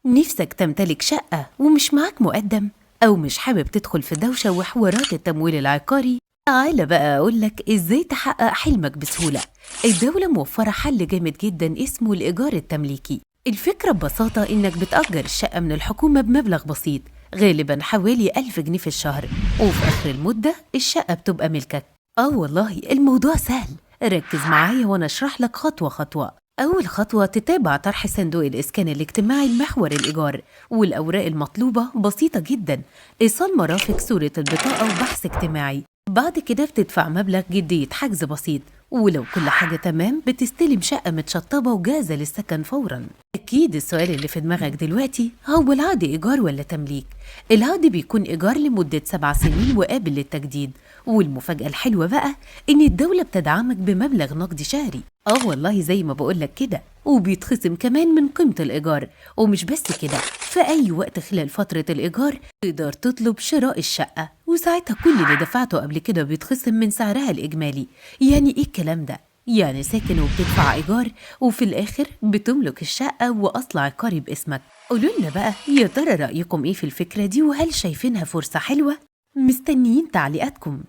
نفسك تمتلك شقة ومش معاك مقدم، أو مش حابب تدخل في دوشة وحوارات التمويل العقاري؟ تعالى بقى أقولك إزاي تحقق حلمك بسهولة. الدولة موفرة حل جامد جدا اسمه الإيجار التمليكي. الفكرة ببساطة إنك بتأجر الشقة من الحكومة بمبلغ بسيط، غالبا حوالي 1000 جنيه في الشهر، وفي آخر المدة الشقة بتبقى ملكك. والله الموضوع سهل، ركز معايا وأنا أشرح لك خطوة خطوة. أول خطوة تتابع طرح صندوق الإسكان الاجتماعي لمحور الإيجار، والأوراق المطلوبة بسيطة جدا: إيصال مرافق، صورة البطاقة، وبحث اجتماعي. بعد كده بتدفع مبلغ جدية حجز بسيط، ولو كل حاجة تمام بتستلم شقة متشطبة وجاهزة للسكن فورا. أكيد السؤال اللي في دماغك دلوقتي هو العقد إيجار ولا تمليك؟ العقد بيكون إيجار لمدة 7 سنين وقابل للتجديد، والمفاجأة الحلوة بقى إن الدولة بتدعمك بمبلغ نقدي شهري. والله زي ما بقولك كده، وبيتخصم كمان من قيمة الإيجار. ومش بس كده، في أي وقت خلال فترة الإيجار تقدر تطلب شراء الشقة، وساعتها كل اللي دفعته قبل كده بيتخصم من سعرها الإجمالي. يعني إيه الكلام ده؟ يعني ساكن وبتدفع إيجار، وفي الآخر بتملك الشقة وأصل عقاري باسمك. قولولنا بقى، يا ترى رأيكم إيه في الفكرة دي؟ وهل شايفينها فرصة حلوة؟ مستنيين تعليقاتكم.